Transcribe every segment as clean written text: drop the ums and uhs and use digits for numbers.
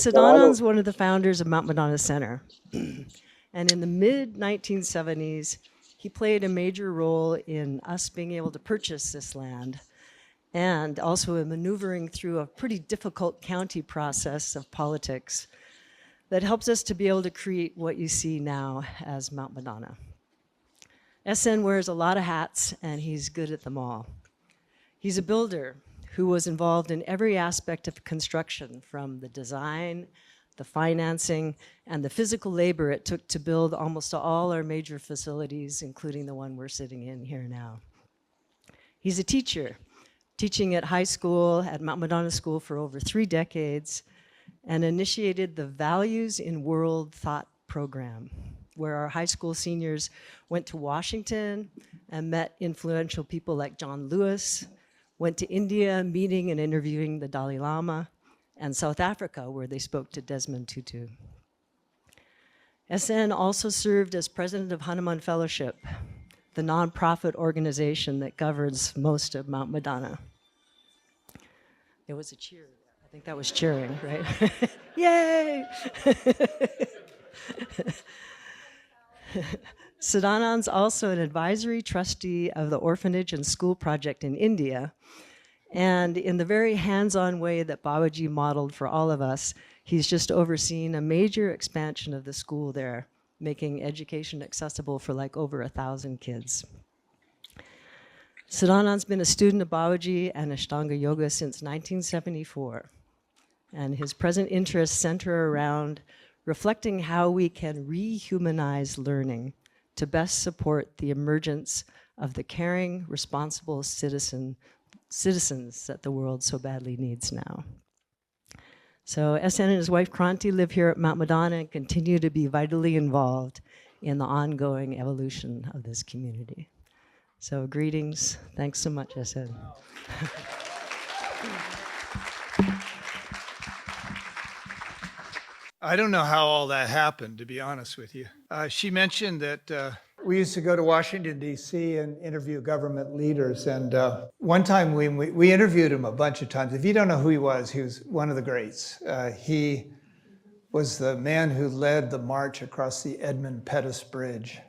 Sedano's one of the founders of Mount Madonna Center. And in the mid-1970s, he played a major role in us being able to purchase this land, and also in maneuvering through a pretty difficult county process of politics that helps us to be able to create what you see now as Mount Madonna. SN wears a lot of hats, and he's good at them all. He's a builder who was involved in every aspect of construction, from the design, the financing, and the physical labor it took to build almost all our major facilities, including the one we're sitting in here now. He's a teacher, teaching at high school, at Mount Madonna School for over 3 decades, and initiated the Values in World Thought program, where our high school seniors went to Washington and met influential people like John Lewis, went to India, meeting and interviewing the Dalai Lama, and South Africa, where they spoke to Desmond Tutu. SN also served as president of Hanuman Fellowship, the nonprofit organization that governs most of Mount Madonna. There was a cheer. I think that was cheering, right? Yay! Sadanand's also an advisory trustee of the Orphanage and School Project in India. And in the very hands-on way that Babaji modeled for all of us, he's just overseen a major expansion of the school there, making education accessible for like over 1,000 kids. Sadanand's been a student of Babaji and Ashtanga Yoga since 1974. And his present interests center around reflecting how we can rehumanize learning to best support the emergence of the caring, responsible citizens that the world so badly needs now. So SN and his wife Kranti live here at Mount Madonna and continue to be vitally involved in the ongoing evolution of this community. So greetings. Thanks so much, SN. I don't know how all that happened, to be honest with you. She mentioned that we used to go to Washington, D.C. and interview government leaders. And one time we interviewed him a bunch of times. If you don't know who he was one of the greats. He was the man who led the march across the Edmund Pettus Bridge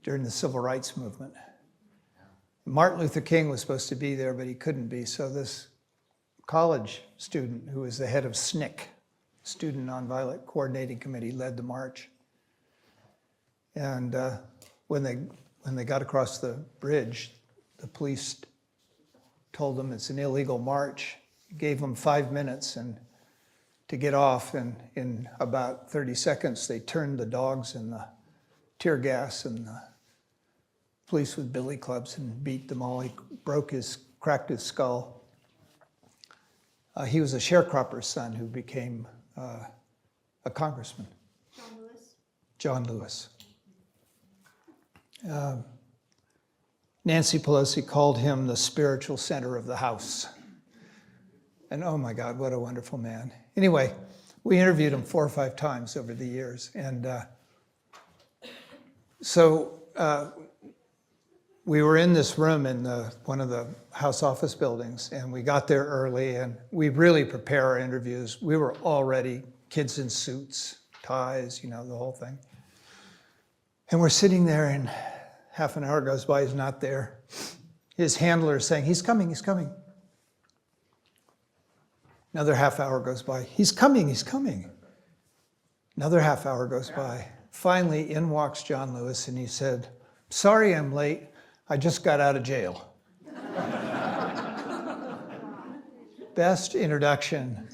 during the Civil Rights Movement. Martin Luther King was supposed to be there, but he couldn't be. So this college student who was the head of SNCC, Student Nonviolent Coordinating Committee, led the march. And when they got across the bridge, the police told them it's an illegal march, gave them 5 minutes to get off, and in about 30 seconds, they turned the dogs and the tear gas and the police with billy clubs and beat them all. He cracked his skull. He was a sharecropper's son who became a congressman. John Lewis? John Lewis. Nancy Pelosi called him the spiritual center of the House. And oh my God, what a wonderful man. Anyway, we interviewed him 4 or 5 times over the years. And so we were in this room in one of the House office buildings, and we got there early, and we really prepare our interviews. We were already kids in suits, ties, the whole thing. And we're sitting there, and half an hour goes by, he's not there. His handler is saying, he's coming, he's coming. Another half hour goes by, he's coming, he's coming. Another half hour goes by. Finally, in walks John Lewis, and he said, sorry I'm late, I just got out of jail. Best introduction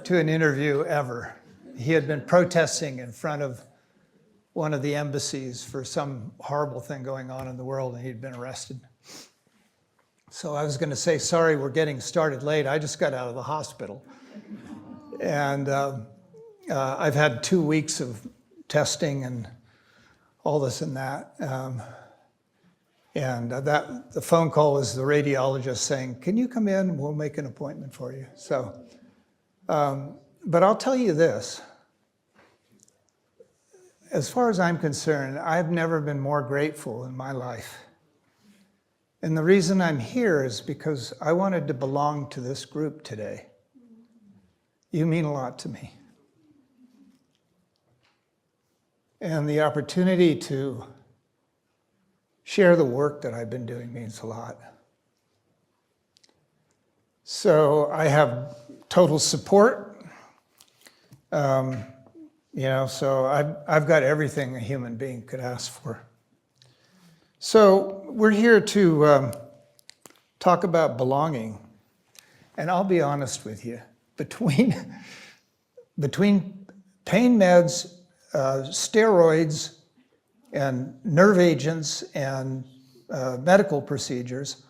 to an interview ever. He had been protesting in front of one of the embassies for some horrible thing going on in the world, and he'd been arrested. So I was going to say, sorry, we're getting started late. I just got out of the hospital. And I've had 2 weeks of testing and all this and that. And the phone call was the radiologist saying, can you come in? We'll make an appointment for you. So, but I'll tell you this. As far as I'm concerned, I've never been more grateful in my life. And the reason I'm here is because I wanted to belong to this group today. You mean a lot to me. And the opportunity to share the work that I've been doing means a lot. So I have total support. So I've got everything a human being could ask for. So we're here to talk about belonging. And I'll be honest with you, between pain meds, steroids, and nerve agents, and medical procedures,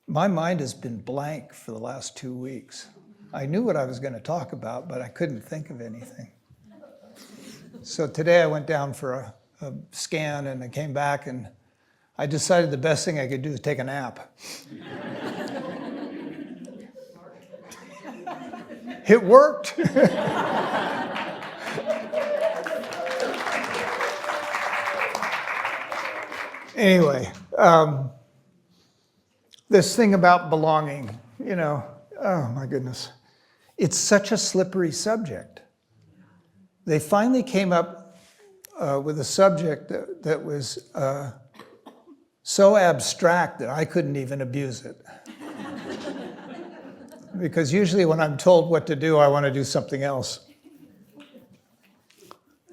my mind has been blank for the last 2 weeks. I knew what I was going to talk about, but I couldn't think of anything. So today I went down for a scan, and I came back, and I decided the best thing I could do is take a nap. It worked. Anyway, this thing about belonging, oh my goodness. It's such a slippery subject. They finally came up with a subject that was so abstract that I couldn't even abuse it. Because usually when I'm told what to do, I want to do something else.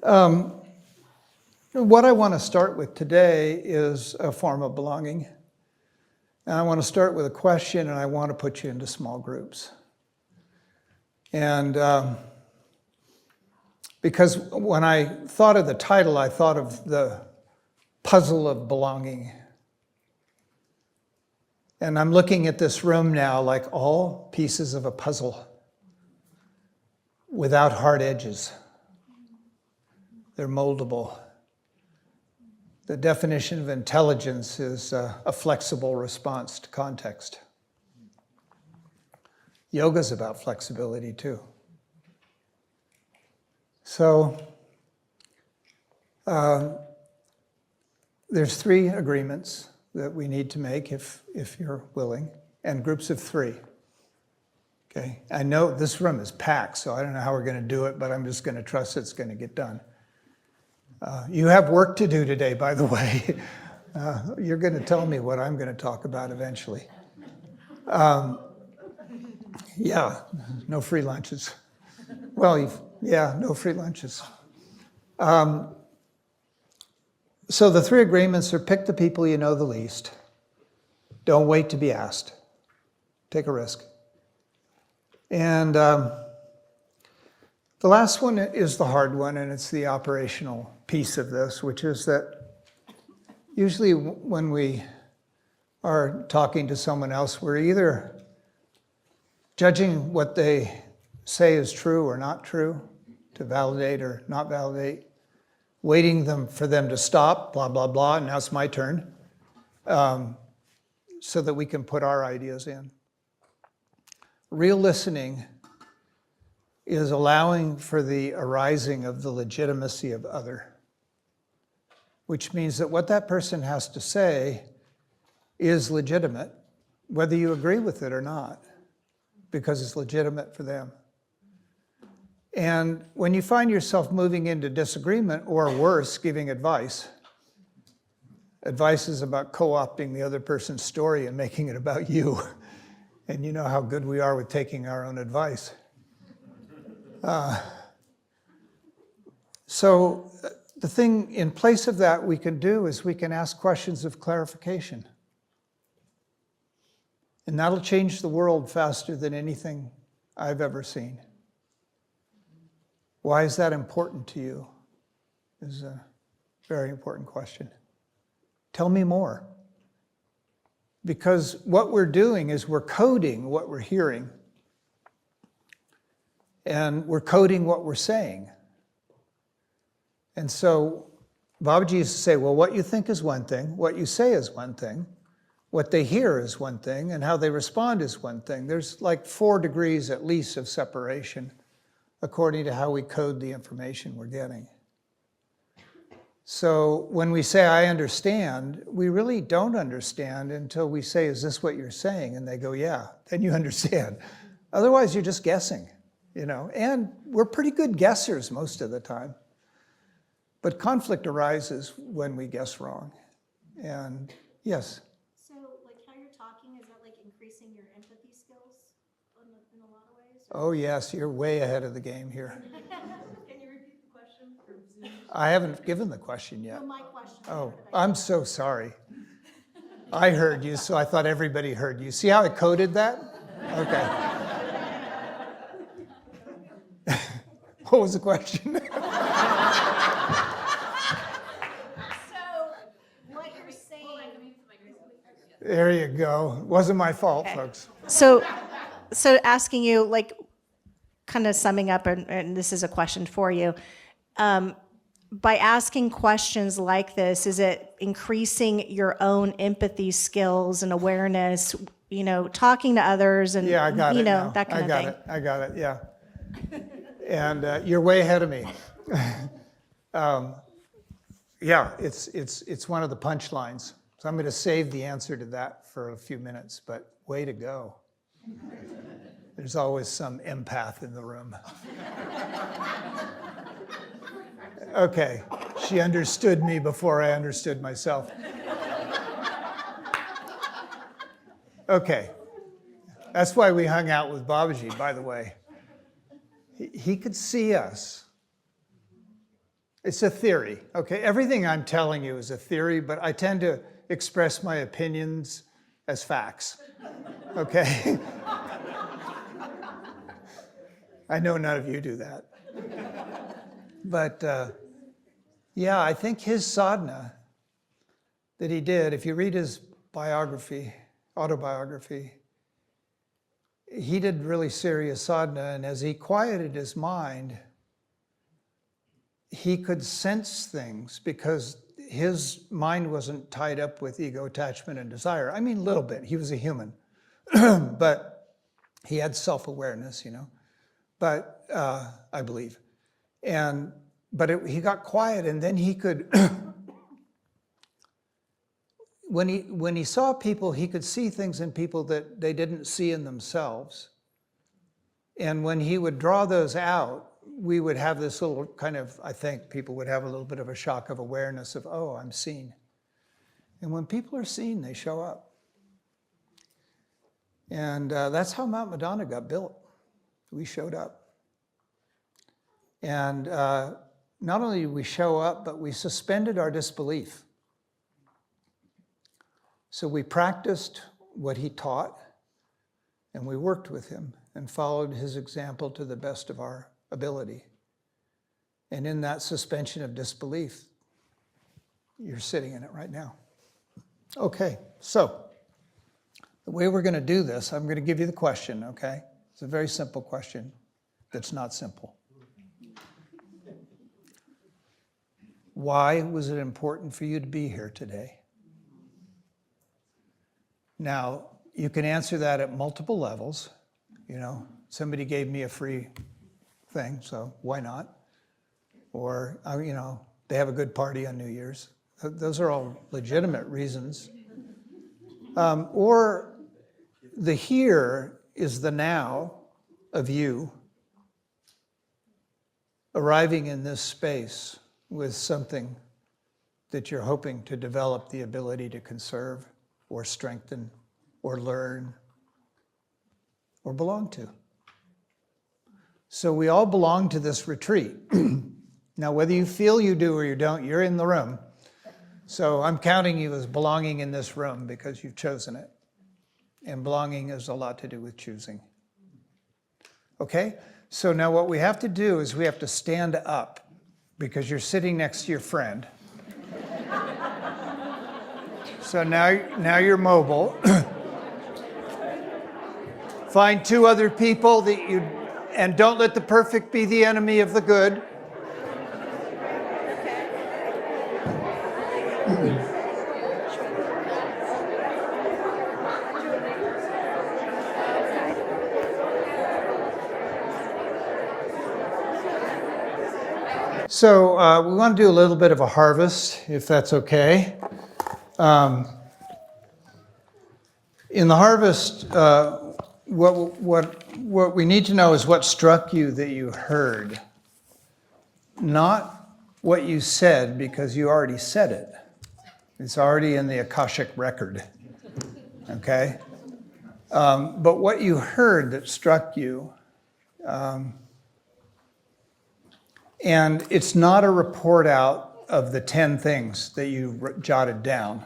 What I want to start with today is a form of belonging. And I want to start with a question, and I want to put you into small groups. And because when I thought of the title, I thought of the puzzle of belonging. And I'm looking at this room now like all pieces of a puzzle without hard edges. They're moldable. The definition of intelligence is a flexible response to context. Yoga's about flexibility too. So there's 3 agreements that we need to make if you're willing, and groups of 3. Okay, I know this room is packed, so I don't know how we're going to do it, but I'm just going to trust it's going to get done. You have work to do today, by the way. You're going to tell me what I'm going to talk about eventually. Yeah, no free lunches. Well, no free lunches. So the 3 agreements are: pick the people you know the least. Don't wait to be asked. Take a risk. And the last one is the hard one, and it's the operational piece of this, which is that usually when we are talking to someone else, we're either judging what they say is true or not true, to validate or not validate, waiting for them to stop, blah, blah, blah, and now it's my turn, so that we can put our ideas in. Real listening is allowing for the arising of the legitimacy of other, which means that what that person has to say is legitimate, whether you agree with it or not, because it's legitimate for them. And when you find yourself moving into disagreement, or worse, giving advice is about co-opting the other person's story and making it about you. And you know how good we are with taking our own advice. So the thing in place of that we can do is we can ask questions of clarification. And that'll change the world faster than anything I've ever seen. Why is that important to you? Is a very important question. Tell me more. Because what we're doing is we're coding what we're hearing. And we're coding what we're saying. And so Babaji used to say, well, what you think is one thing, what you say is one thing, what they hear is one thing, and how they respond is one thing. There's like 4 degrees at least of separation according to how we code the information we're getting. So when we say, I understand, we really don't understand until we say, is this what you're saying? And they go, yeah, then you understand. Otherwise, you're just guessing. and we're pretty good guessers most of the time. But conflict arises when we guess wrong. And yes? So, like how you're talking, is that like increasing your empathy skills in a lot of ways? Oh, yes, you're way ahead of the game here. Can you repeat the question? I haven't given the question yet. No, my question. Oh, I'm so sorry. I heard you, so I thought everybody heard you. See how I coded that? Okay. What was the question? So, what you're saying. There you go. Wasn't my fault, folks. So asking you, like, kind of summing up, and this is a question for you. By asking questions like this, is it increasing your own empathy skills and awareness, talking to others and, Yeah, I got it now. that kind of thing? I got it, yeah. And you're way ahead of me. Yeah, it's one of the punchlines. So I'm going to save the answer to that for a few minutes, but way to go. There's always some empath in the room. Okay, she understood me before I understood myself. Okay, that's why we hung out with Babaji, by the way. He could see us. It's a theory, okay? Everything I'm telling you is a theory, but I tend to express my opinions as facts, okay? I know none of you do that. But yeah, I think his sadhana that he did, if you read his autobiography, he did really serious sadhana, and as he quieted his mind, he could sense things because his mind wasn't tied up with ego, attachment, and desire. I mean, a little bit. He was a human, but he had self-awareness, But I believe, he got quiet, and then he could. When he saw people, he could see things in people that they didn't see in themselves. And when he would draw those out, we would have this little kind of, I think people would have a little bit of a shock of awareness of, oh, I'm seen. And when people are seen, they show up. And that's how Mount Madonna got built. We showed up. And not only did we show up, but we suspended our disbelief. So we practiced what he taught, and we worked with him and followed his example to the best of our ability. And in that suspension of disbelief, you're sitting in it right now. Okay, so the way we're going to do this, I'm going to give you the question, okay? It's a very simple question that's not simple. Why was it important for you to be here today? Now, you can answer that at multiple levels. Somebody gave me a free thing, so why not? Or, they have a good party on New Year's. Those are all legitimate reasons. Or the here is the now of you arriving in this space with something that you're hoping to develop the ability to conserve or strengthen or learn or belong to. So we all belong to this retreat. Now, whether you feel you do or you don't, you're in the room. So I'm counting you as belonging in this room because you've chosen it. And belonging has a lot to do with choosing. Okay? So now what we have to do is we have to stand up because you're sitting next to your friend. So now you're mobile. Find two other people and don't let the perfect be the enemy of the good. So we want to do a little bit of a harvest, if that's okay. In the harvest, what we need to know is what struck you that you heard, not what you said, because you already said it. It's already in the Akashic record, okay? But what you heard that struck you, and it's not a report out of the 10 things that you jotted down.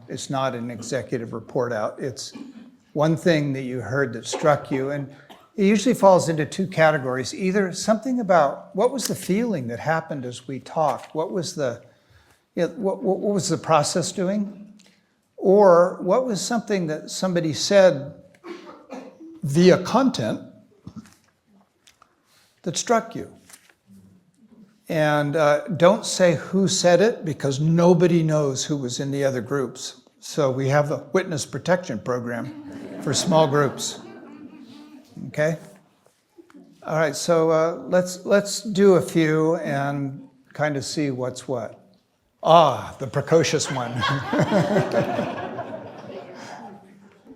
It's not an executive report out. It's one thing that you heard that struck you. And it usually falls into two categories. Either something about what was the feeling that happened as we talked? What was the process doing? Or what was something that somebody said via content that struck you? And don't say who said it, because nobody knows who was in the other groups. So we have a witness protection program for small groups. Okay? All right, so let's do a few and kind of see what's what. The precocious one.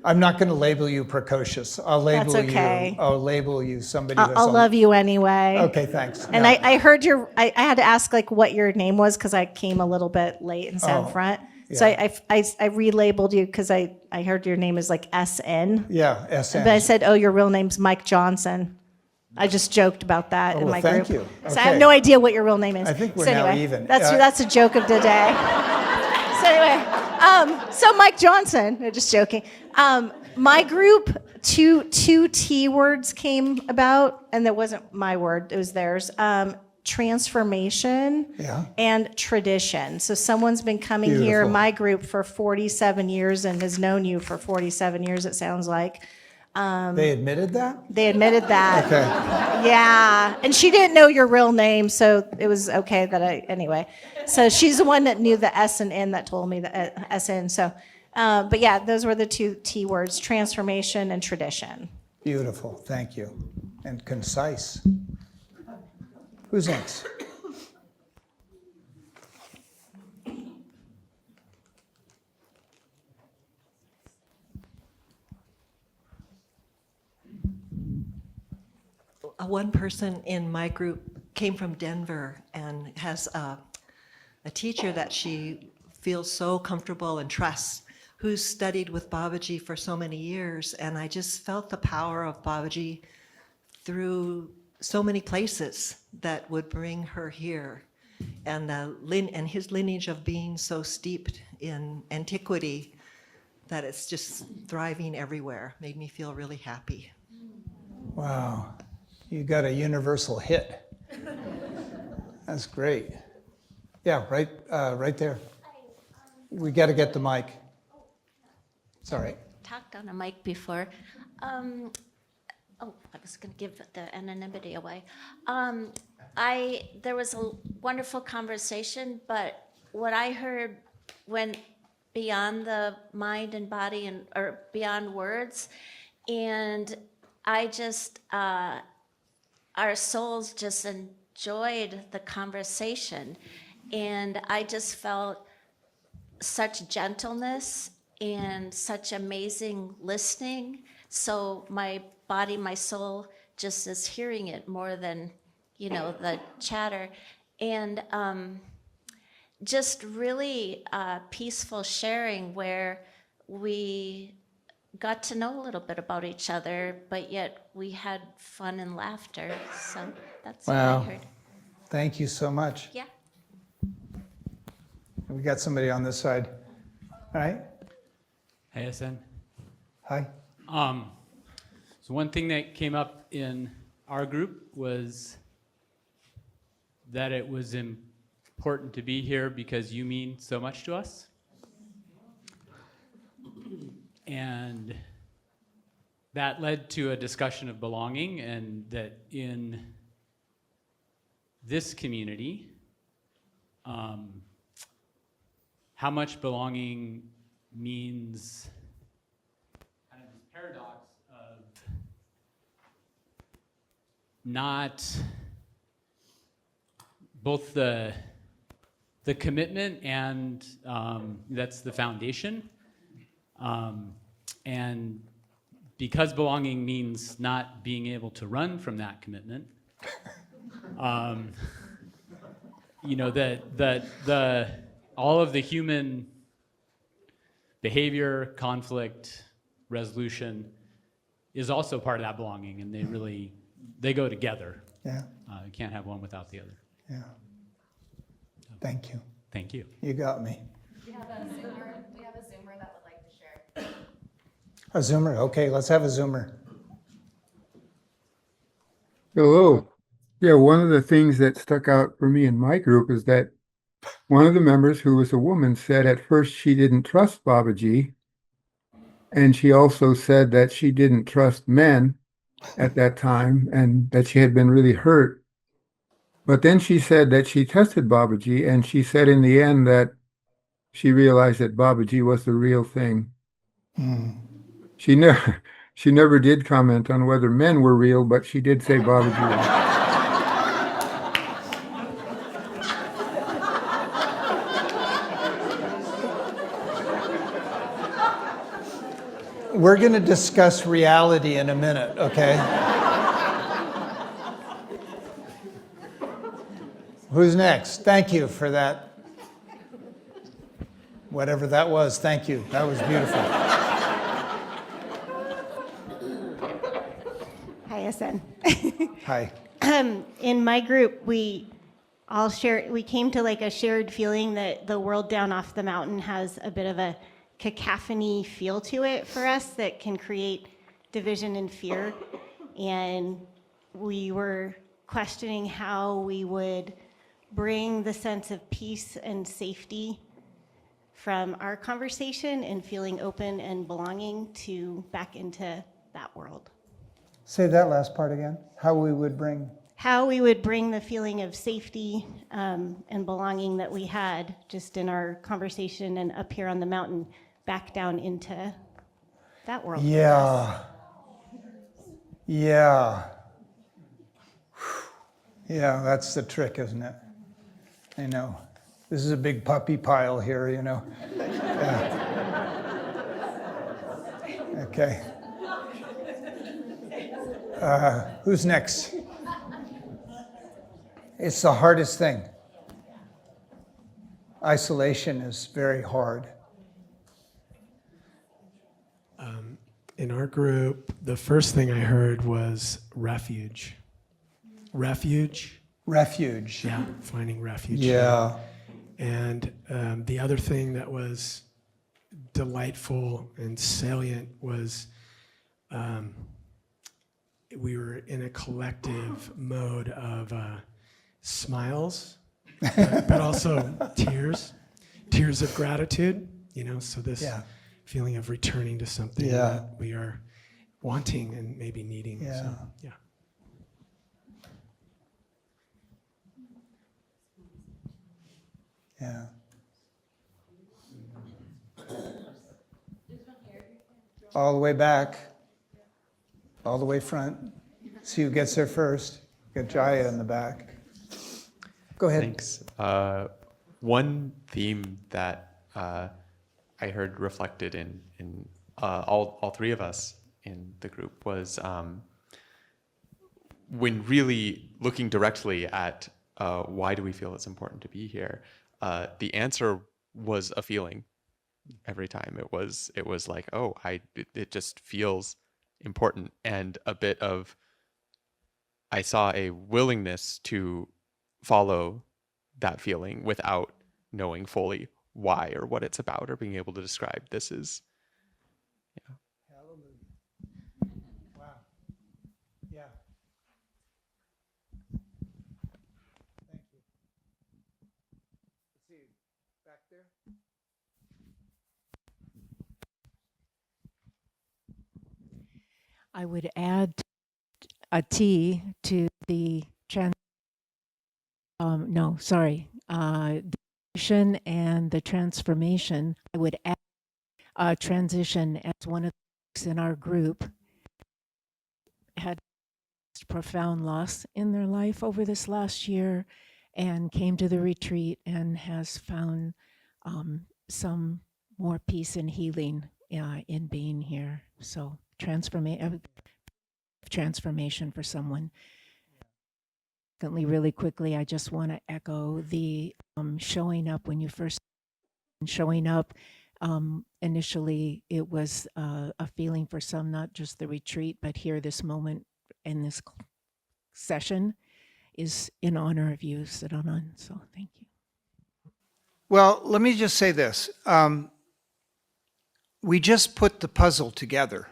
I'm not going to label you precocious. I'll label That's okay. you. I'll label you somebody. I'll love you anyway. Okay, thanks. And No. I heard I had to ask like what your name was because I came a little bit late and sat in front. So yeah. I relabeled you because I heard your name is like SN. Yeah, SN. But I said, oh, your real name's Mike Johnson. I just joked about that in well, my thank group. you. So I have Okay. no idea what your real name is. I think we're so now anyway, even. That's a joke of the day. So anyway, so Mike Johnson. No, just joking. My group, two T words came about, and that wasn't my word; it was theirs. Transformation and tradition. So someone's been coming here in Beautiful. my group for 47 years and has known you for 47 years. It sounds like. They admitted that? They admitted that. Okay. Yeah. And she didn't know your real name, so it was okay that anyway. So she's the one that knew the S and N that told me the SN. So, but yeah, those were the two T words, transformation and tradition. Beautiful. Thank you. And concise. Who's next? One person in my group came from Denver and has a teacher that she feels so comfortable and trusts, who's studied with Babaji for so many years. And I just felt the power of Babaji through so many places that would bring her here. And his lineage of being so steeped in antiquity that it's just thriving everywhere made me feel really happy. Wow. You got a universal hit. That's great. Yeah, right there. We got to get the mic. It's all right. Talked on a mic before. I was going to give the anonymity away. There was a wonderful conversation, but what I heard went beyond the mind and body or beyond words, and I just our souls just enjoyed the conversation, and I just felt such gentleness and such amazing listening. So my body, my soul just is hearing it more than, the chatter. And just really peaceful sharing where we got to know a little bit about each other, but yet we had fun and laughter. So that's what I heard. Thank you so much. Yeah. We got somebody on this side. All right. Hey, SN. Hi. So one thing that came up in our group was that it was important to be here because you mean so much to us. And that led to a discussion of belonging, and that in this community, how much belonging means kind of this paradox of not both the commitment and that's the foundation, and because belonging means not being able to run from that commitment, you know, that all of the human behavior, conflict, resolution is also part of that belonging, and they go together. Yeah, You can't have one without the other. yeah. Thank you. Thank you. You got me. We have a Zoomer that would like to share. A Zoomer? Okay, let's have a Zoomer. Hello. Yeah, one of the things that stuck out for me in my group is that one of the members, who was a woman, said at first she didn't trust Babaji. And she also said that she didn't trust men at that time and that she had been really hurt. But then she said that she tested Babaji, and she said in the end that she realized that Babaji was the real thing. She never did comment on whether men were real, but she did say Babaji was. We're going to discuss reality in a minute, okay? Who's next? Thank you for that. Whatever that was, thank you. That was beautiful. Hi, SN. Hi. In my group, we came to like a shared feeling that the world down off the mountain has a bit of a cacophony feel to it for us that can create division and fear. And we were questioning how we would bring the sense of peace and safety from our conversation and feeling open and belonging to back into that world. Say that last part again. How we would bring. How we would bring the feeling of safety and belonging that we had just in our conversation and up here on the mountain back down into that world. Yeah. Yeah. Yeah, that's the trick, isn't it? I know. This is a big puppy pile here, you know. Yeah. Okay. Who's next? It's the hardest thing. Isolation is very hard. In our group, the first thing I heard was refuge. Refuge? Refuge. Yeah, finding refuge. Yeah. And the other thing that was delightful and salient was we were in a collective mode of smiles, but also tears of gratitude, you know, so this feeling of returning to something that we are wanting and maybe needing. Yeah. So, yeah. Yeah. All the way back, all the way front. See who gets there first. Got Jaya in the back. Go ahead. Thanks. One theme that I heard reflected in all three of us in the group was when really looking directly at why do we feel it's important to be here, the answer was a feeling every time. It was like, oh, it just feels important, and a bit of, I saw a willingness to follow that feeling without knowing fully why or what it's about or being able to describe this is. Yeah. Hallelujah. Wow. Yeah. Thank you. Let's see, back there. I would add a T to the transition and the transformation. I would add transition as one of the folks in our group had profound loss in their life over this last year and came to the retreat and has found some more peace and healing in being here. So transformation for someone. Secondly, really quickly, I just want to echo the showing up when you first showing up. Initially, it was a feeling for some, not just the retreat, but here, this moment in this session is in honor of you, Sadhana. So thank you. Well, let me just say this. We just put the puzzle together.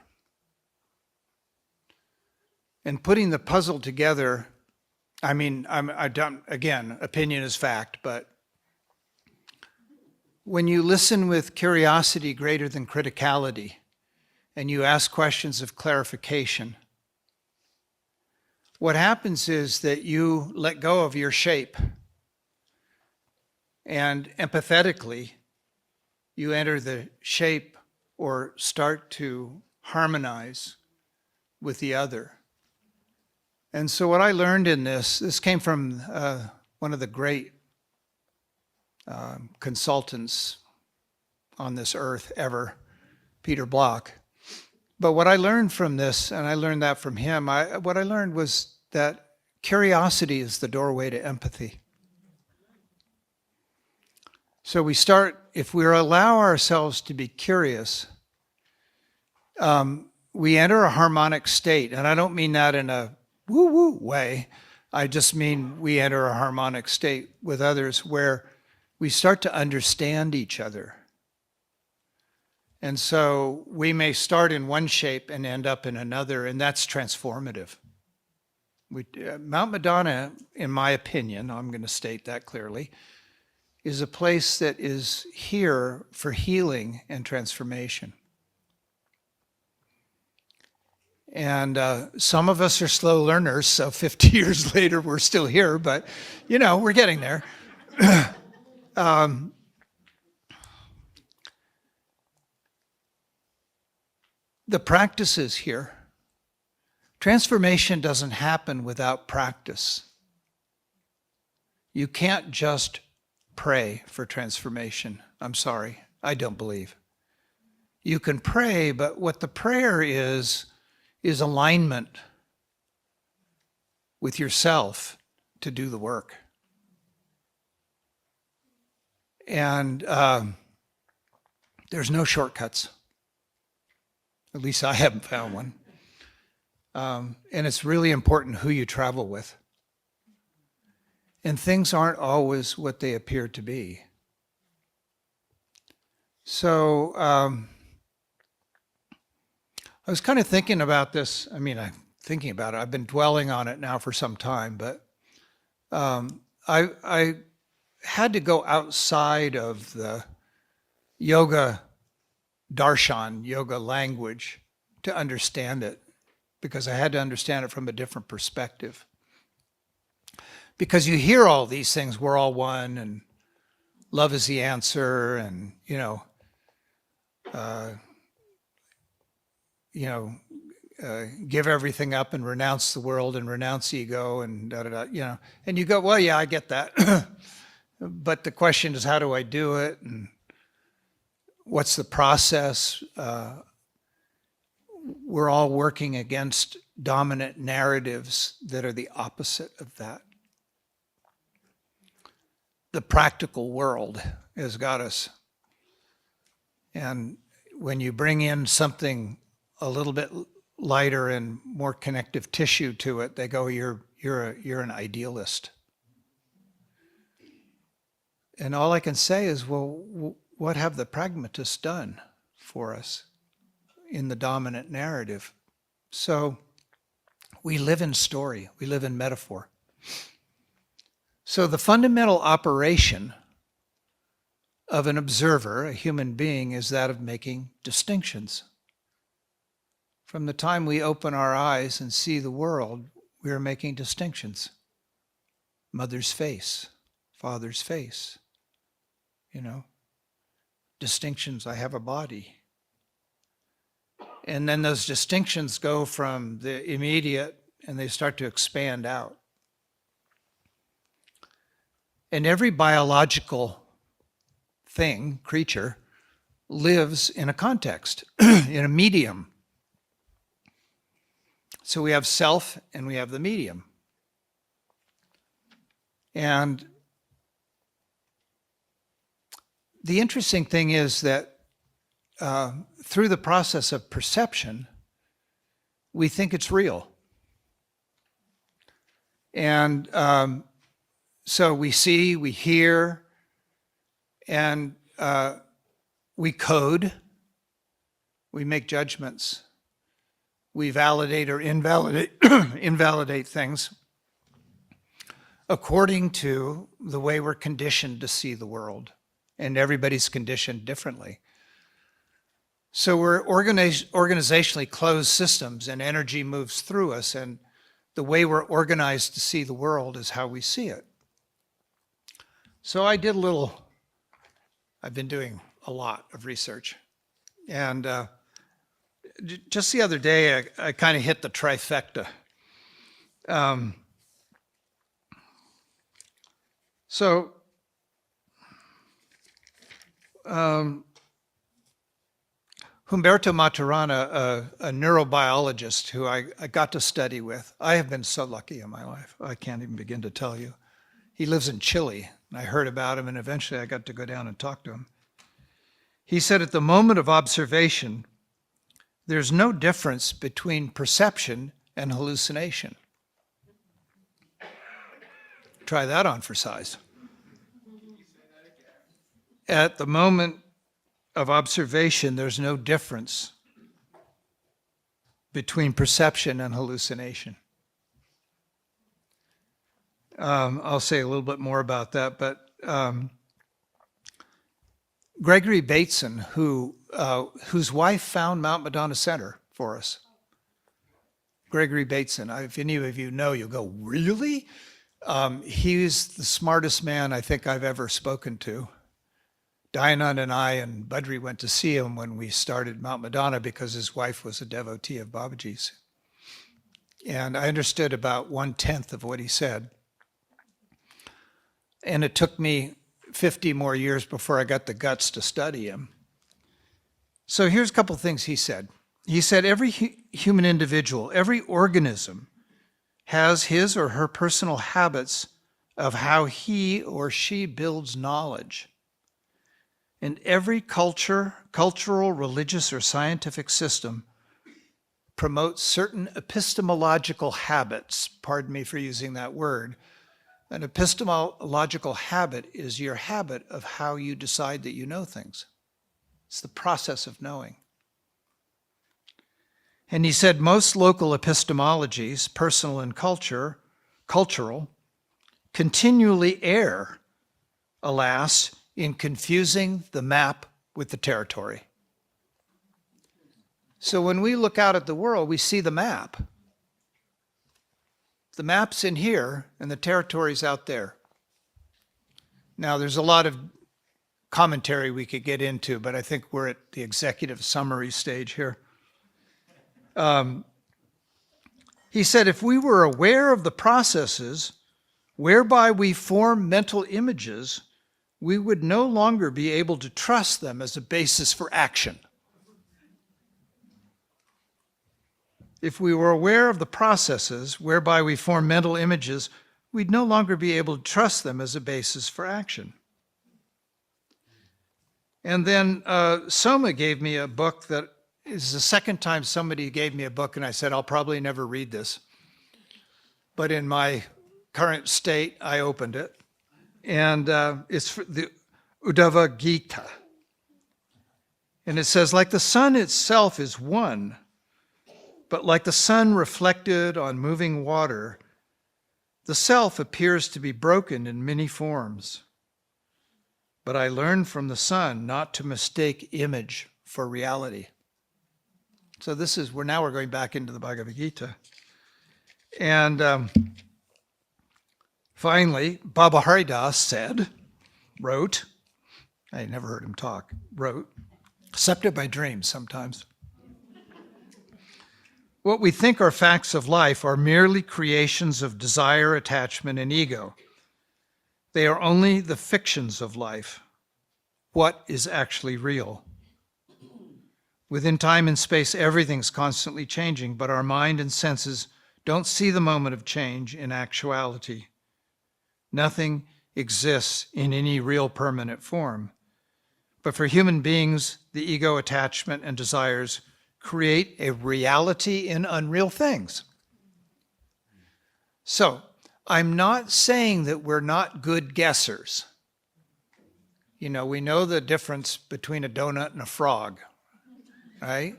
And putting the puzzle together, I mean, I don't, again, opinion is fact, but when you listen with curiosity greater than criticality, and you ask questions of clarification, what happens is that you let go of your shape, and empathetically, you enter the shape or start to harmonize with the other. And so what I learned in this came from one of the great consultants on this earth ever, Peter Block. But what I learned from this, and I learned that from him, what I learned was that curiosity is the doorway to empathy. So we start, if we allow ourselves to be curious, we enter a harmonic state. And I don't mean that in a woo-woo way. I just mean we enter a harmonic state with others where we start to understand each other. And so we may start in one shape and end up in another, and that's transformative. Mount Madonna, in my opinion, I'm going to state that clearly, is a place that is here for healing and transformation. And some of us are slow learners, so 50 years later we're still here, but you know, we're getting there. The practices here. Transformation doesn't happen without practice. You can't just pray for transformation. I'm sorry, I don't believe. You can pray, but what the prayer is alignment with yourself to do the work. And there's no shortcuts. At least I haven't found one. And it's really important who you travel with. And things aren't always what they appear to be. So I was kind of thinking about this. I mean, I'm thinking about it. I've been dwelling on it now for some time, but I had to go outside of the yoga darshan, yoga language, to understand it, because I had to understand it from a different perspective. Because you hear all these things, we're all one, and love is the answer, and give everything up and renounce the world and renounce ego and da-da-da, And you go, well, yeah, I get that. But the question is, how do I do it? And what's the process? We're all working against dominant narratives that are the opposite of that. The practical world has got us. And when you bring in something a little bit lighter and more connective tissue to it, they go, you're an idealist. And all I can say is, well, what have the pragmatists done for us in the dominant narrative? So we live in story, we live in metaphor. So the fundamental operation of an observer, a human being, is that of making distinctions. From the time we open our eyes and see the world, we are making distinctions. Mother's face, father's face, distinctions, I have a body. And then those distinctions go from the immediate and they start to expand out. And every biological thing, creature, lives in a context, in a medium. So we have self and we have the medium. And the interesting thing is that through the process of perception, we think it's real. And so we see, we hear, and we code, we make judgments, we validate or invalidate things according to the way we're conditioned to see the world. And everybody's conditioned differently. So we're organizationally closed systems, and energy moves through us, and the way we're organized to see the world is how we see it. So I've been doing a lot of research. And just the other day, I kind of hit the trifecta. Humberto Maturana, a neurobiologist who I got to study with. I have been so lucky in my life. I can't even begin to tell you. He lives in Chile, and I heard about him, and eventually I got to go down and talk to him. He said, at the moment of observation, there's no difference between perception and hallucination. Try that on for size. At the moment of observation, there's no difference between perception and hallucination. I'll say a little bit more about that, but Gregory Bateson, whose wife found Mount Madonna Center for us. Gregory Bateson, if any of you know, you'll go, really? He's the smartest man I think I've ever spoken to. Diana and I and Budri went to see him when we started Mount Madonna because his wife was a devotee of Babaji's. And I understood about 1/10 of what he said. And it took me 50 more years before I got the guts to study him. So here's a couple things he said. He said every human individual, every organism has his or her personal habits of how he or she builds knowledge. And every cultural, religious, or scientific system promotes certain epistemological habits. Pardon me for using that word. An epistemological habit is your habit of how you decide that you know things. It's the process of knowing. And he said most local epistemologies, personal and cultural, continually err, alas, in confusing the map with the territory. So when we look out at the world, we see the map. The map's in here, and the territory's out there. Now, there's a lot of commentary we could get into, but I think we're at the executive summary stage here. He said, if we were aware of the processes whereby we form mental images, we would no longer be able to trust them as a basis for action. If we were aware of the processes whereby we form mental images, we'd no longer be able to trust them as a basis for action. And then Soma gave me a book that is the second time somebody gave me a book, and I said, I'll probably never read this. But in my current state, I opened it. And it's the Uddhava Gita. And it says, like the sun itself is one, but like the sun reflected on moving water, the self appears to be broken in many forms. But I learned from the sun not to mistake image for reality. So this is, we're going back into the Bhagavad Gita. And finally, Baba Haridas wrote, I never heard him talk, wrote, except in my dreams sometimes. What we think are facts of life are merely creations of desire, attachment, and ego. They are only the fictions of life. What is actually real? Within time and space, everything's constantly changing, but our mind and senses don't see the moment of change in actuality. Nothing exists in any real permanent form. But for human beings, the ego, attachment, and desires create a reality in unreal things. So, I'm not saying that we're not good guessers. You know, we know the difference between a donut and a frog, right?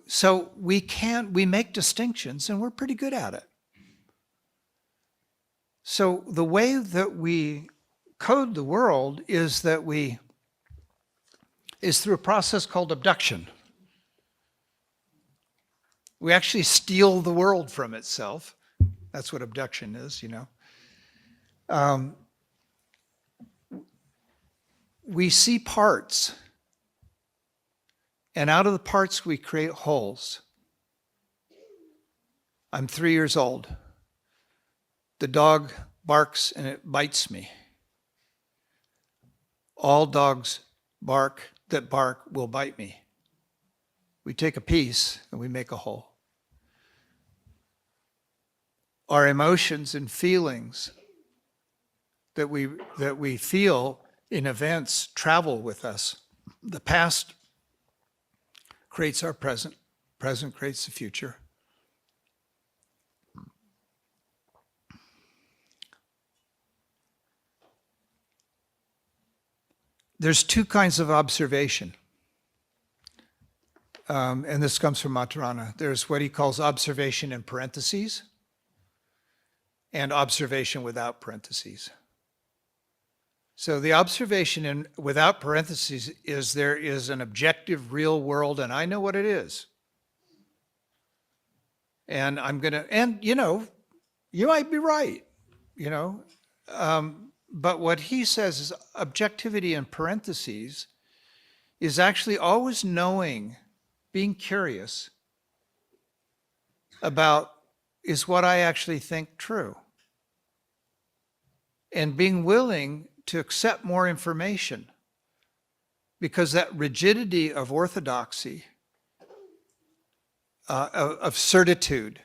So we make distinctions, and we're pretty good at it. So the way that we code the world is through a process called abduction. We actually steal the world from itself. That's what abduction is, you know. We see parts, and out of the parts we create wholes. I'm 3 years old. The dog barks and it bites me. All dogs that bark will bite me. We take a piece and we make a whole. Our emotions and feelings that we feel in events travel with us. The past creates our present. Present creates the future. There's two kinds of observation. And this comes from Madonna. There's what he calls observation in parentheses and observation without parentheses. So the observation without parentheses is there is an objective real world, and I know what it is. And you know, you might be right, you know. But what he says is objectivity in parentheses is actually always knowing, being curious about, is what I actually think true? And being willing to accept more information, because that rigidity of orthodoxy, of certitude,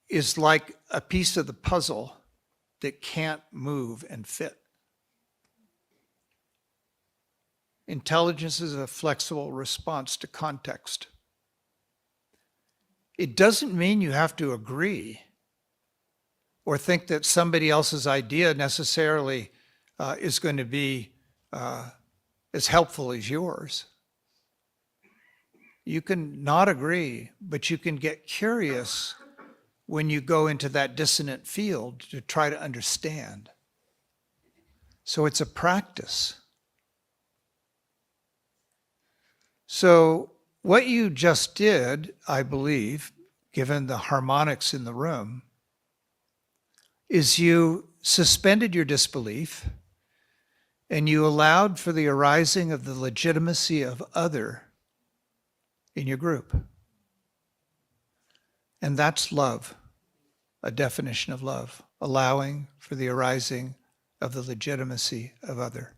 is like a piece of the puzzle that can't move and fit. Intelligence is a flexible response to context. It doesn't mean you have to agree or think that somebody else's idea necessarily is going to be as helpful as yours. You can not agree, but you can get curious when you go into that dissonant field to try to understand. So it's a practice. So what you just did, I believe, given the harmonics in the room, is you suspended your disbelief and you allowed for the arising of the legitimacy of other in your group. And that's love, a definition of love, allowing for the arising of the legitimacy of other.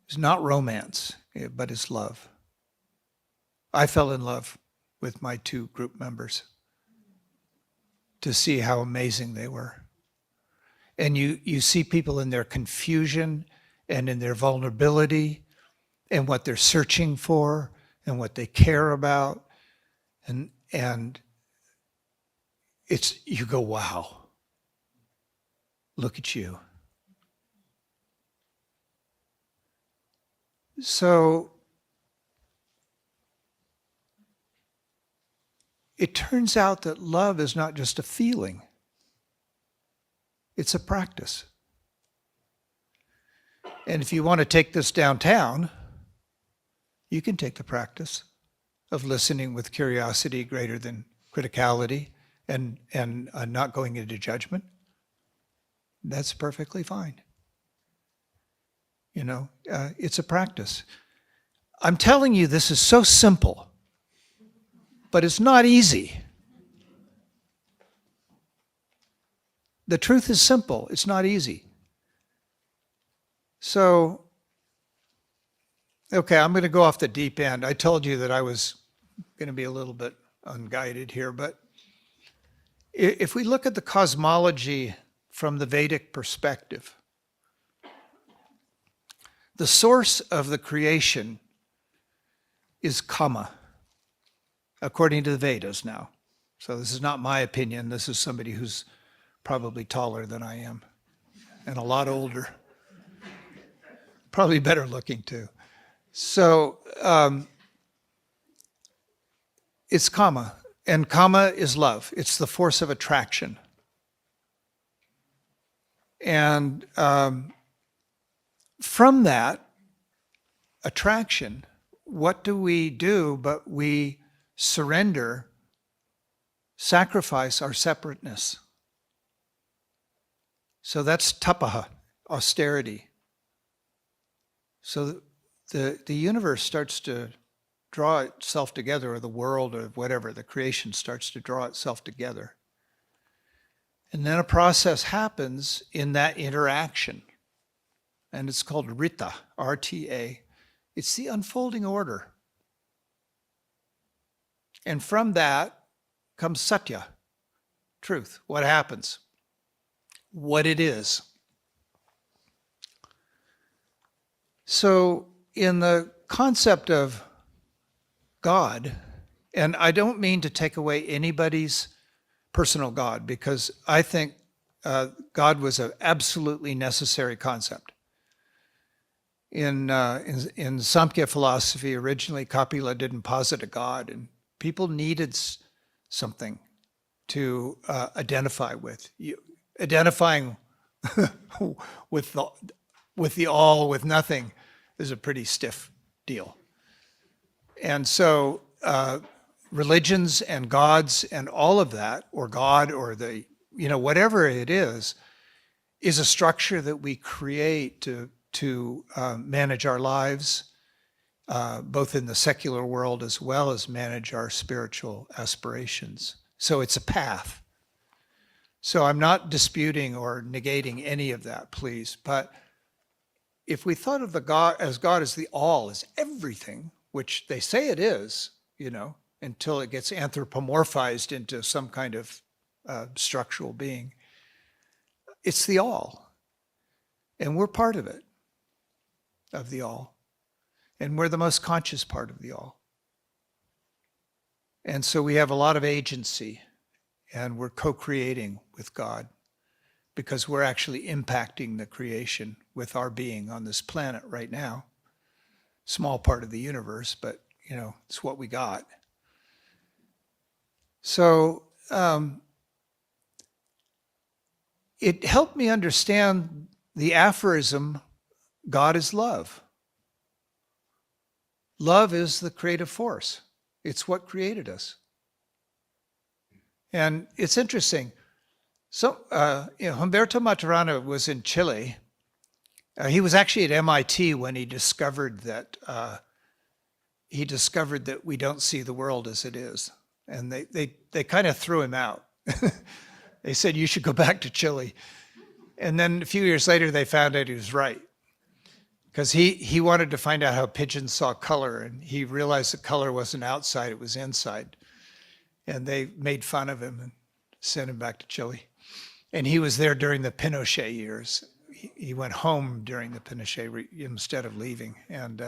It's not romance, but it's love. I fell in love with my two group members to see how amazing they were. And you see people in their confusion and in their vulnerability and what they're searching for and what they care about. And you go, wow, look at you. So it turns out that love is not just a feeling. It's a practice. And if you want to take this downtown, you can take the practice of listening with curiosity greater than criticality and not going into judgment. That's perfectly fine. You know, it's a practice. I'm telling you, this is so simple, but it's not easy. The truth is simple. It's not easy. So, Okay, I'm going to go off the deep end. I told you that I was going to be a little bit unguided here, but if we look at the cosmology from the Vedic perspective, the source of the creation is Kama, according to the Vedas now. So this is not my opinion. This is somebody who's probably taller than I am and a lot older. Probably better looking too. So it's Kama, and Kama is love. It's the force of attraction. And from that attraction, what do we do but we surrender, sacrifice our separateness. So that's tapaha, austerity. So the universe starts to draw itself together, or the world, or whatever, the creation starts to draw itself together. And then a process happens in that interaction. And it's called Rita, R-T-A. It's the unfolding order. And from that comes Satya, truth, what happens, what it is. So in the concept of God, and I don't mean to take away anybody's personal God, because I think God was an absolutely necessary concept. In Samkhya philosophy, originally Kapila didn't posit a God, and people needed something to identify with. Identifying with the all, with nothing, is a pretty stiff deal. And so religions and gods and all of that, or God, or the, whatever it is a structure that we create to manage our lives, both in the secular world as well as manage our spiritual aspirations. So it's a path. So I'm not disputing or negating any of that, please. But if we thought of God as the all, as everything, which they say it is, until it gets anthropomorphized into some kind of structural being, it's the all. And we're part of it, of the all. And we're the most conscious part of the all. And so we have a lot of agency, and we're co-creating with God, because we're actually impacting the creation with our being on this planet right now. Small part of the universe, but it's what we got. So it helped me understand the aphorism, God is love. Love is the creative force. It's what created us. And it's interesting. So Humberto Maturana was in Chile. He was actually at MIT when he discovered that we don't see the world as it is. And they kind of threw him out. They said, you should go back to Chile. And then a few years later, they found out he was right. Because he wanted to find out how pigeons saw color, and he realized that color wasn't outside, it was inside. And they made fun of him and sent him back to Chile. And he was there during the Pinochet years. He went home during the Pinochet instead of leaving. And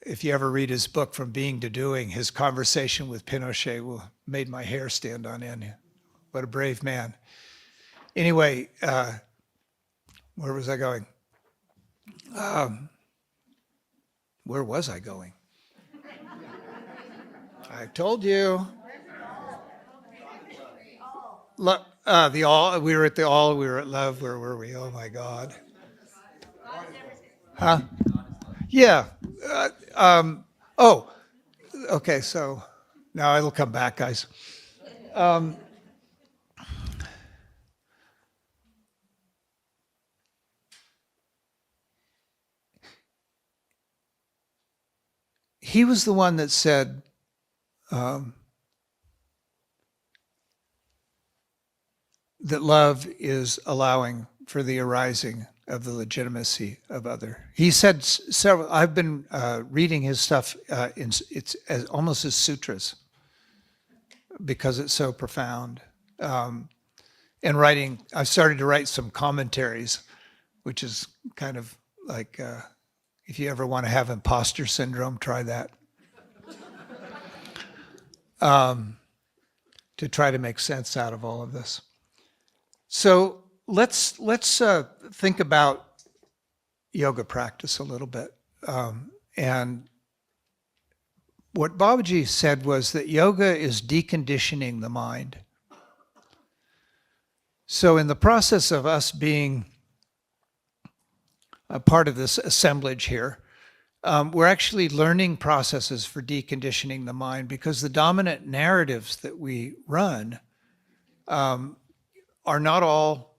if you ever read his book, From Being to Doing, his conversation with Pinochet made my hair stand on end. What a brave man. Anyway, where was I going? Where was I going? I told you. The all. We were at the all. We were at love. Where were we? Oh my God. Huh? Yeah. Okay. So now it'll come back, guys. He was the one that said, that love is allowing for the arising of the legitimacy of other. He said several. I've been reading his stuff. It's almost as sutras because it's so profound. And writing, I've started to write some commentaries, which is kind of like if you ever want to have imposter syndrome, try that. To try to make sense out of all of this. So let's think about yoga practice a little bit. And what Babaji said was that yoga is deconditioning the mind. So in the process of us being a part of this assemblage here, we're actually learning processes for deconditioning the mind, because the dominant narratives that we run are not all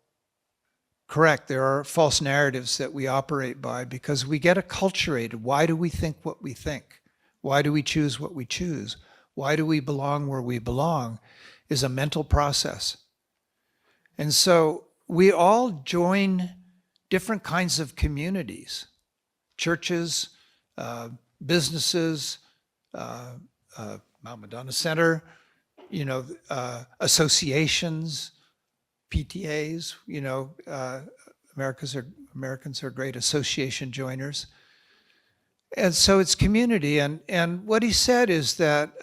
correct. There are false narratives that we operate by because we get acculturated. Why do we think what we think? Why do we choose what we choose? Why do we belong where we belong? Is a mental process. And so we all join different kinds of communities, churches, businesses, Madonna Center, associations, PTAs, Americans are great association joiners. And so it's community. And what he said is that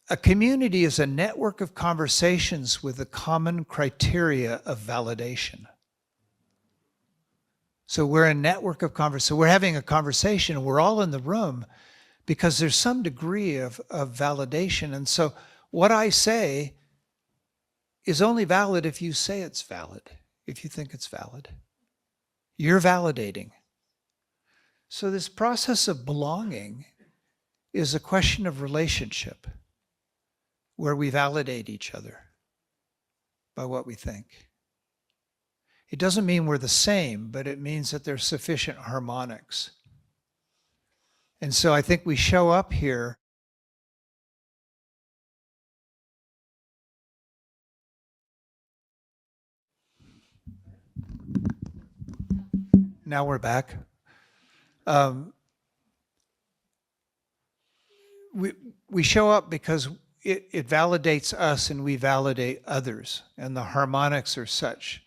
a community is a network of conversations with a common criteria of validation. So we're a network of conversation. So we're having a conversation, and we're all in the room because there's some degree of validation. And so what I say is only valid if you say it's valid, if you think it's valid. You're validating. So this process of belonging is a question of relationship, where we validate each other by what we think. It doesn't mean we're the same, but it means that there's sufficient harmonics. And so I think we show up here now we're back. We show up because it validates us and we validate others, and the harmonics are such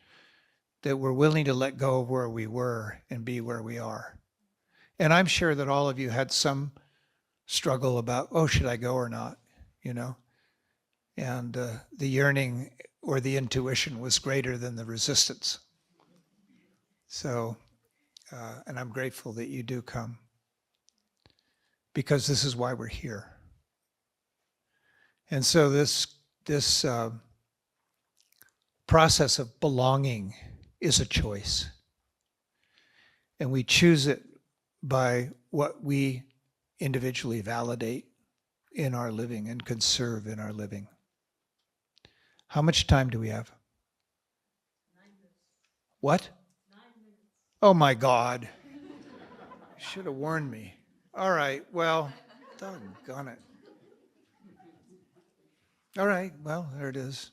that we're willing to let go of where we were and be where we are. And I'm sure that all of you had some struggle about, should I go or not, And the yearning or the intuition was greater than the resistance. So, and I'm grateful that you do come, because this is why we're here. And so this process of belonging is a choice. And we choose it by what we individually validate in our living and conserve in our living. How much time do we have? 9 minutes. What? 9 minutes. Oh my God. You should have warned me. All right, well, doggone it. All right, well, there it is.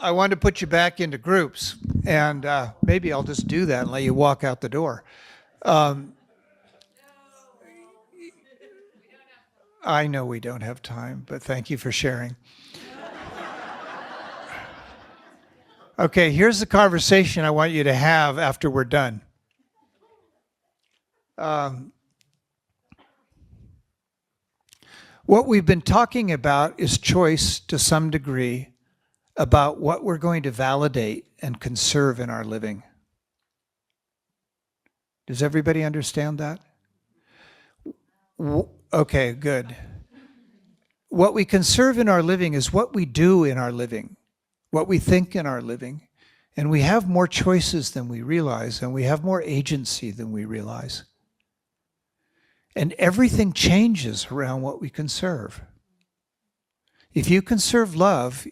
I wanted to put you back into groups, and maybe I'll just do that and let you walk out the door. I know we don't have time, but thank you for sharing. Okay, here's the conversation I want you to have after we're done. What we've been talking about is choice to some degree about what we're going to validate and conserve in our living. Does everybody understand that? Okay, good. What we conserve in our living is what we do in our living, what we think in our living. And we have more choices than we realize, and we have more agency than we realize. And everything changes around what we conserve. If you conserve love,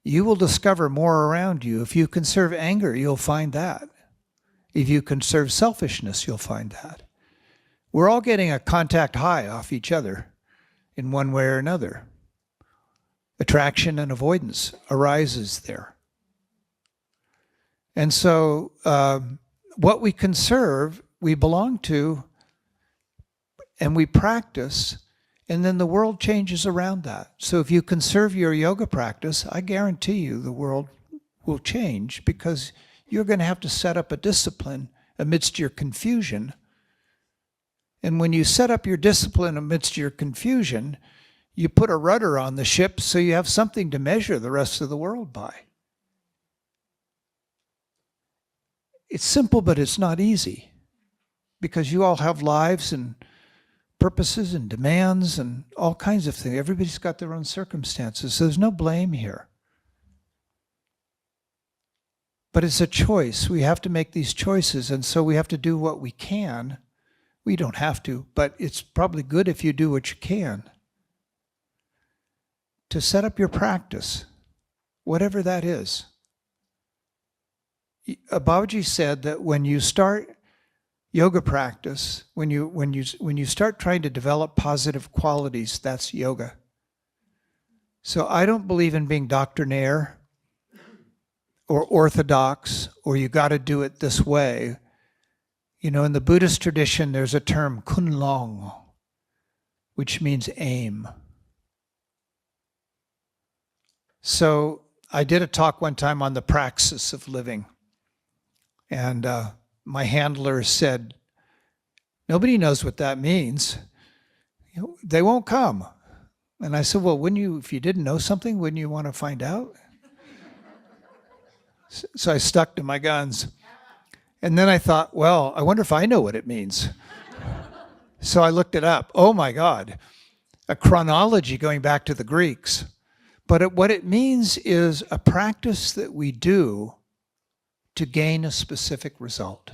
you will discover more around you. If you conserve anger, you'll find that. If you conserve selfishness, you'll find that. We're all getting a contact high off each other in one way or another. Attraction and avoidance arises there. And so what we conserve, we belong to, and we practice, and then the world changes around that. So if you conserve your yoga practice, I guarantee you the world will change, because you're going to have to set up a discipline amidst your confusion. And when you set up your discipline amidst your confusion, you put a rudder on the ship so you have something to measure the rest of the world by. It's simple, but it's not easy, because you all have lives and purposes and demands and all kinds of things. Everybody's got their own circumstances, so there's no blame here. But it's a choice. We have to make these choices, and so we have to do what we can. We don't have to, but it's probably good if you do what you can to set up your practice, whatever that is. Babaji said that when you start yoga practice, when you start trying to develop positive qualities, that's yoga. So I don't believe in being doctrinaire or orthodox, or you got to do it this way. You know, in the Buddhist tradition, there's a term kunlong, which means aim. So I did a talk one time on the praxis of living. And my handler said, nobody knows what that means. You know, they won't come. And I said, well, wouldn't you, if you didn't know something, wouldn't you want to find out? So I stuck to my guns. And then I thought, well, I wonder if I know what it means. So I looked it up. Oh my God, a chronology going back to the Greeks. But what it means is a practice that we do to gain a specific result.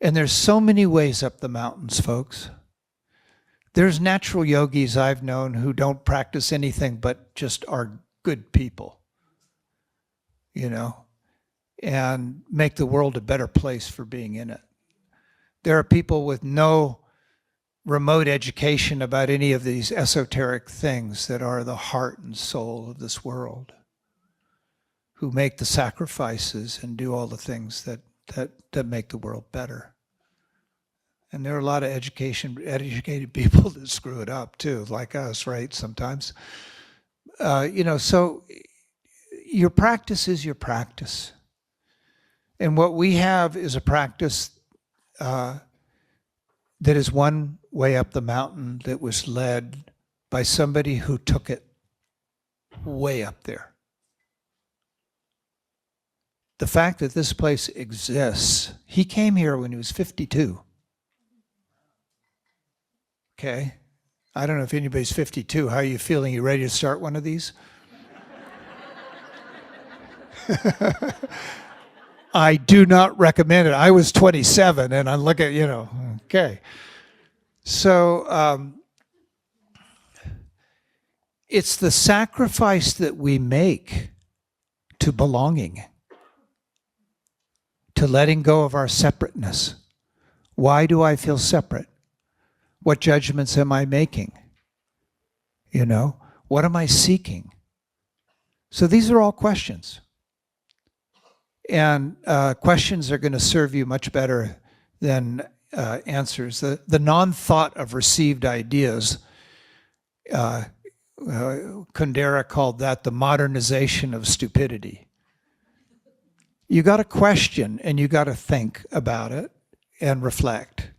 And there's so many ways up the mountains, folks. There's natural yogis I've known who don't practice anything but just are good people, you know, and make the world a better place for being in it. There are people with no remote education about any of these esoteric things that are the heart and soul of this world, who make the sacrifices and do all the things that make the world better. And there are a lot of educated people that screw it up too, like us, right, sometimes. You know, so your practice is your practice. And what we have is a practice that is one way up the mountain that was led by somebody who took it way up there. The fact that this place exists, he came here when he was 52. Okay? I don't know if anybody's 52. How are you feeling? You ready to start one of these? I do not recommend it. I was 27 and I look at, you know, okay. So it's the sacrifice that we make to belonging, to letting go of our separateness. Why do I feel separate? What judgments am I making? You know, what am I seeking? So these are all questions. And questions are going to serve you much better than answers. The non-thought of received ideas, Kundera called that the modernization of stupidity. You got to question and you got to think about it and reflect.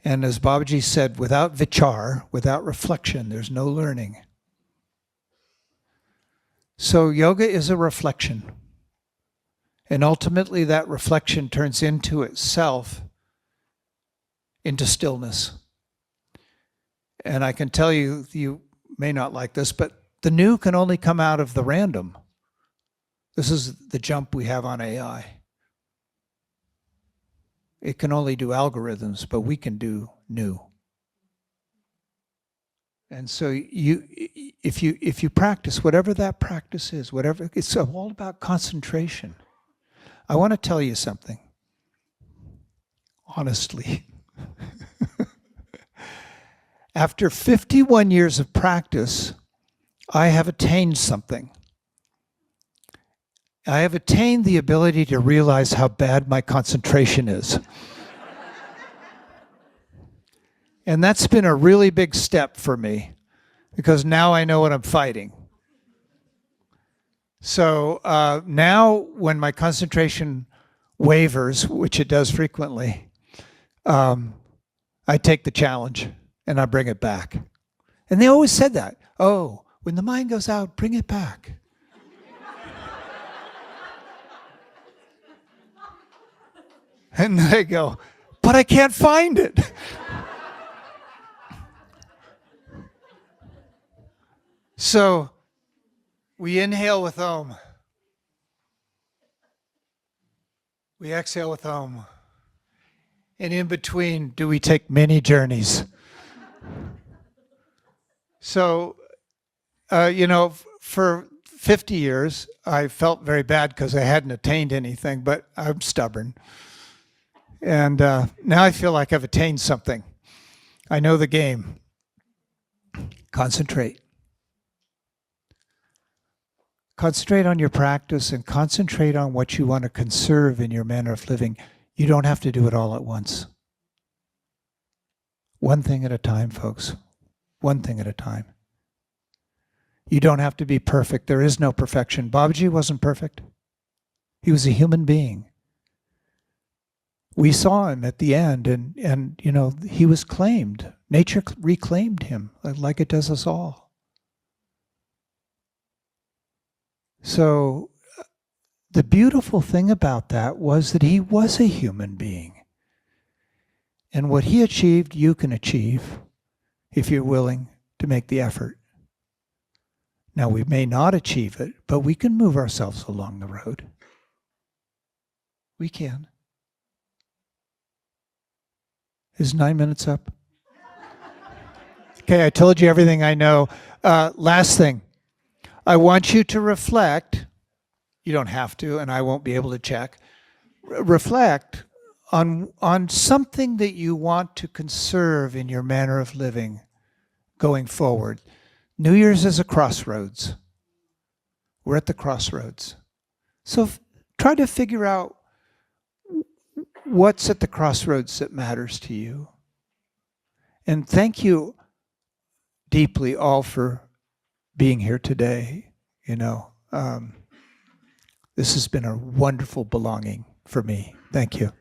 And as Babaji said, without vichar, without reflection, there's no learning. So yoga is a reflection. And ultimately that reflection turns into itself into stillness. And I can tell you, you may not like this, but the new can only come out of the random. This is the jump we have on AI. It can only do algorithms, but we can do new. And so if you practice, whatever that practice is, whatever, it's all about concentration. I want to tell you something, honestly. After 51 years of practice, I have attained something. I have attained the ability to realize how bad my concentration is. And that's been a really big step for me, because now I know what I'm fighting. So now when my concentration wavers, which it does frequently, I take the challenge and I bring it back. And they always said that. Oh, when the mind goes out, bring it back. And they go, but I can't find it. So we inhale with Om. We exhale with Om. And in between, do we take many journeys? So, for 50 years, I felt very bad because I hadn't attained anything, but I'm stubborn. And now I feel like I've attained something. I know the game. Concentrate. Concentrate on your practice and concentrate on what you want to conserve in your manner of living. You don't have to do it all at once. One thing at a time, folks. One thing at a time. You don't have to be perfect. There is no perfection. Babaji wasn't perfect. He was a human being. We saw him at the end, and he was claimed. Nature reclaimed him like it does us all. So the beautiful thing about that was that he was a human being. And what he achieved, you can achieve if you're willing to make the effort. Now, we may not achieve it, but we can move ourselves along the road. We can. Is 9 minutes up? Okay, I told you everything I know. Last thing. I want you to reflect. You don't have to, and I won't be able to check. Reflect on something that you want to conserve in your manner of living going forward. New Year's is a crossroads. We're at the crossroads. So try to figure out what's at the crossroads that matters to you. And thank you deeply all for being here today. This has been a wonderful belonging for me. Thank you.